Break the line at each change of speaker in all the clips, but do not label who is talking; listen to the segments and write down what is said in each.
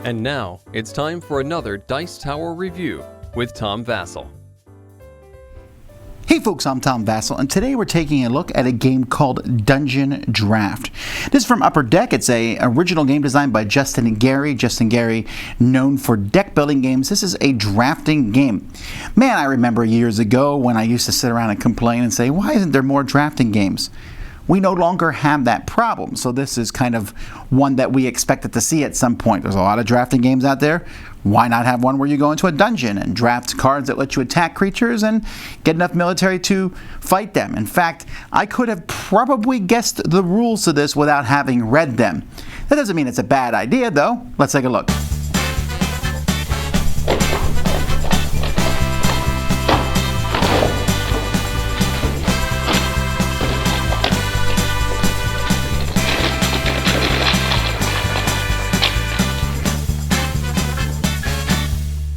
And now, it's time for another Dice Tower review with Tom Vasel.
Hey folks, I'm Tom Vasel, and today we're taking a look at a game called Dungeon Draft. This is from Upper Deck. It's an original game designed by Justin Gary. Justin Gary, known for deck building games. This is a drafting game. Man, I remember years ago when I used to sit around and complain and say, why isn't there more drafting games? We no longer have that problem, so this is kind of one that we expected to see at some point. There's a lot of drafting games out there. Why not have one where you go into a dungeon and draft cards that let you attack creatures and get enough military to fight them? In fact, I could have probably guessed the rules to this without having read them. That doesn't mean it's a bad idea, though. Let's take a look.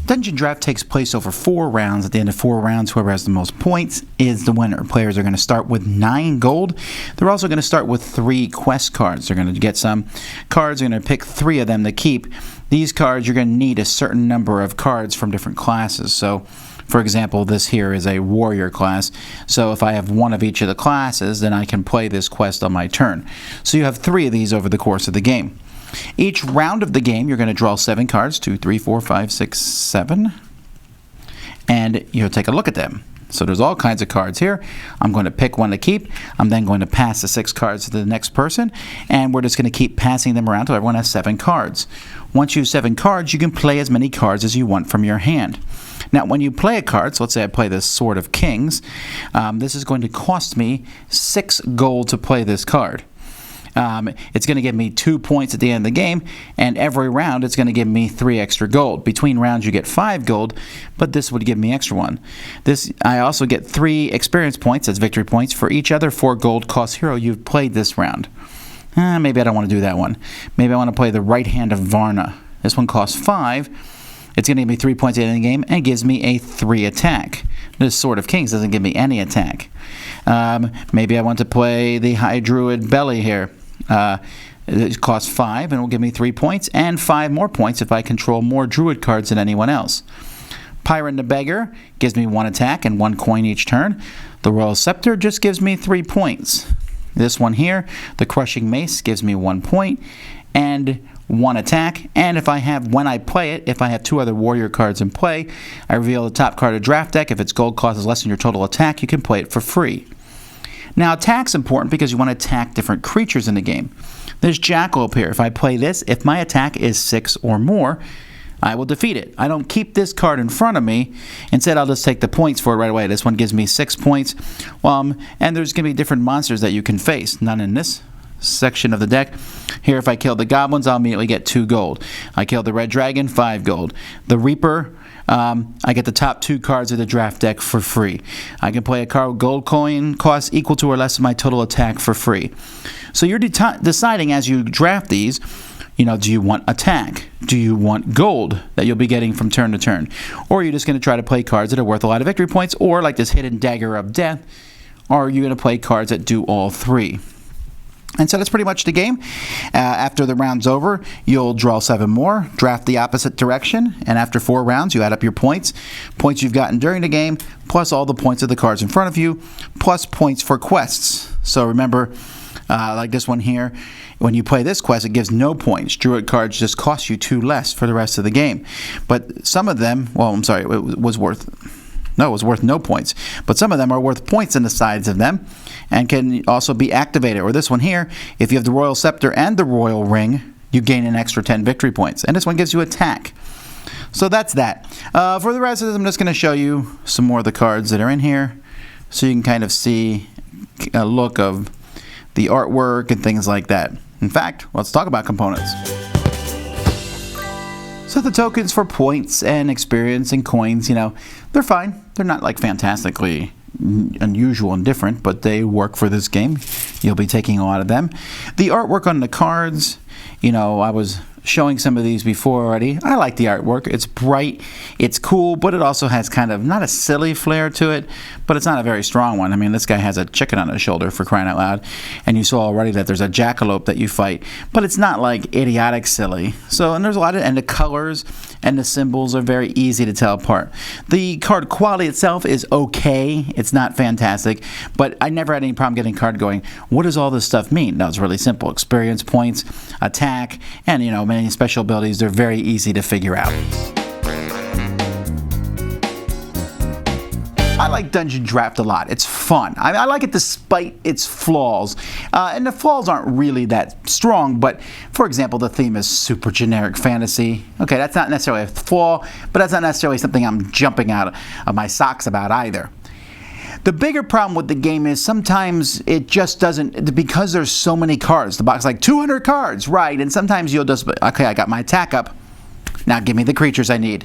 Dungeon Draft takes place over 4 rounds. At the end of 4 rounds, whoever has the most points is the winner. Players are going to start with 9 gold. They're also going to start with 3 quest cards. They're going to get some cards. They're going to pick 3 of them to keep. These cards, you're going to need a certain number of cards from different classes. So, for example, this here is a warrior class. So if I have 1 of each of the classes, then I can play this quest on my turn. So you have 3 of these over the course of the game. Each round of the game, you're going to draw 7 cards, 2, 3, 4, 5, 6, 7, and you'll take a look at them. So there's all kinds of cards here. I'm going to pick one to keep. I'm then going to pass the 6 cards to the next person, and we're just going to keep passing them around until everyone has 7 cards. Once you have 7 cards, you can play as many cards as you want from your hand. Now, when you play a card, so let's say I play the Sword of Kings, this is going to cost me 6 gold to play this card. It's going to give me 2 points at the end of the game, and every round it's going to give me 3 extra gold. Between rounds you get 5 gold, but this would give me extra 1. I also get 3 experience points as victory points for each other 4 gold cost hero you've played this round. Maybe I don't want to do that one. Maybe I want to play the Right Hand of Varna. This one costs 5. It's going to give me 3 points at the end of the game and gives me a 3 attack. This Sword of Kings doesn't give me any attack. Maybe I want to play the High Druid Belly here. It costs 5 and will give me 3 points and 5 more points if I control more Druid cards than anyone else. Pyrrhon the Beggar gives me 1 attack and 1 coin each turn. The Royal Scepter just gives me 3 points. This one here, the Crushing Mace, gives me 1 point and 1 attack. And when I play it, if I have 2 other warrior cards in play, I reveal the top card of draft deck. If its gold cost is less than your total attack, you can play it for free. Now, attack's important because you want to attack different creatures in the game. There's Jackal up here. If I play this, if my attack is 6 or more, I will defeat it. I don't keep this card in front of me. Instead, I'll just take the points for it right away. This one gives me 6 points. And there's going to be different monsters that you can face. None in this section of the deck. Here, if I kill the goblins, I'll immediately get 2 gold. I kill the red dragon, 5 gold. The Reaper, I get the top 2 cards of the draft deck for free. I can play a card with gold coin cost equal to or less than my total attack for free. So you're deciding as you draft these, do you want attack? Do you want gold that you'll be getting from turn to turn? Or are you just going to try to play cards that are worth a lot of victory points, or like this Hidden Dagger of Death, or are you going to play cards that do all 3? And so that's pretty much the game. After the round's over, you'll draw 7 more, draft the opposite direction, and after 4 rounds, you add up your points you've gotten during the game, plus all the points of the cards in front of you, plus points for quests. So remember, like this one here, when you play this quest, it gives no points. Druid cards just cost you 2 less for the rest of the game. But some of them, it was worth no points. But some of them are worth points on the sides of them and can also be activated. Or this one here, if you have the Royal Scepter and the Royal Ring, you gain an extra 10 victory points. And this one gives you attack. So that's that. For the rest of this, I'm just going to show you some more of the cards that are in here so you can kind of see a look of the artwork and things like that. In fact, let's talk about components. So the tokens for points and experience and coins, they're fine. They're not like fantastically unusual and different, but they work for this game. You'll be taking a lot of them. The artwork on the cards, I was showing some of these before already. I like the artwork. It's bright, it's cool, but it also has kind of not a silly flair to it, but it's not a very strong one. I mean, this guy has a chicken on his shoulder, for crying out loud, and you saw already that there's a jackalope that you fight, but it's not like idiotic silly. So, and there's a lot of, and the colors and the symbols are very easy to tell apart. The card quality itself is okay. It's not fantastic, but I never had any problem getting a card going, what does all this stuff mean? That was really simple. Experience points, attack, and many special abilities. They're very easy to figure out. I like Dungeon Draft a lot. It's fun. I like it despite its flaws. And the flaws aren't really that strong, but for example, the theme is super generic fantasy. Okay, that's not necessarily a flaw, but that's not necessarily something I'm jumping out of my socks about either. The bigger problem with the game is sometimes it just doesn't, because there's so many cards. The box is like 200 cards, right? And sometimes you'll just, okay, I got my attack up. Now give me the creatures I need.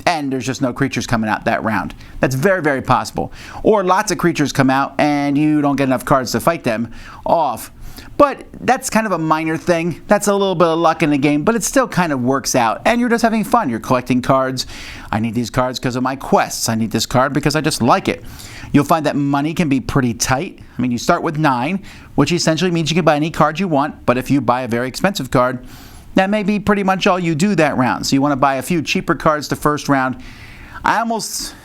And there's just no creatures coming out that round. That's very, very possible. Or lots of creatures come out and you don't get enough cards to fight them off. But that's kind of a minor thing. That's a little bit of luck in the game, but it still kind of works out. And you're just having fun. You're collecting cards. I need these cards because of my quests. I need this card because I just like it. You'll find that money can be pretty tight. I mean, you start with 9, which essentially means you can buy any card you want. But if you buy a very expensive card, that may be pretty much all you do that round. So you want to buy a few cheaper cards the first round. I almost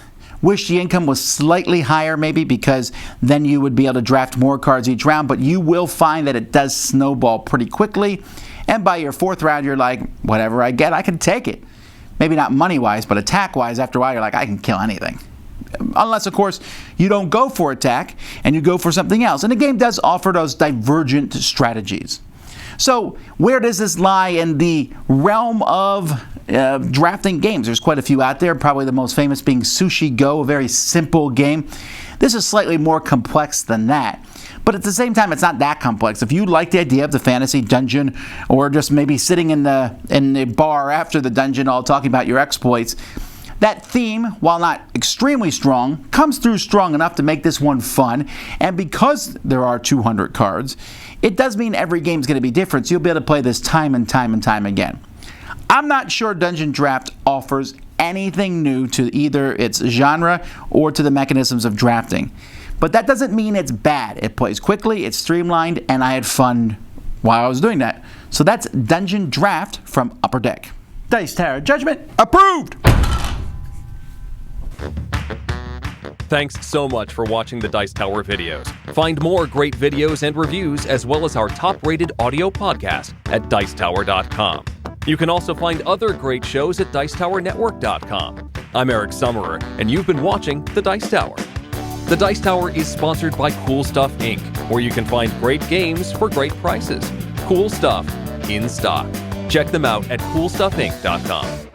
wish the income was slightly higher maybe, because then you would be able to draft more cards each round, but you will find that it does snowball pretty quickly, and by your 4th round you're like, whatever I get, I can take it. Maybe not money-wise, but attack-wise, after a while you're like, I can kill anything. Unless, of course, you don't go for attack and you go for something else. And the game does offer those divergent strategies. So where does this lie in the realm of drafting games? There's quite a few out there, probably the most famous being Sushi Go, a very simple game. This is slightly more complex than that. But at the same time, it's not that complex. If you like the idea of the fantasy dungeon, or just maybe sitting in the bar after the dungeon all talking about your exploits, that theme, while not extremely strong, comes through strong enough to make this one fun. And because there are 200 cards, it does mean every game's going to be different, so you'll be able to play this time and time and time again. I'm not sure Dungeon Draft offers anything new to either its genre or to the mechanisms of drafting. But that doesn't mean it's bad. It plays quickly, it's streamlined, and I had fun while I was doing that. So that's Dungeon Draft from Upper Deck. Dice Tower Judgment approved!
Thanks so much for watching the Dice Tower videos. Find more great videos and reviews, as well as our top-rated audio podcast at Dicetower.com. You can also find other great shows at Dicetowernetwork.com. I'm Eric Summerer, and you've been watching The Dice Tower. The Dice Tower is sponsored by Cool Stuff Inc., where you can find great games for great prices. Cool stuff in stock. Check them out at CoolStuffInc.com.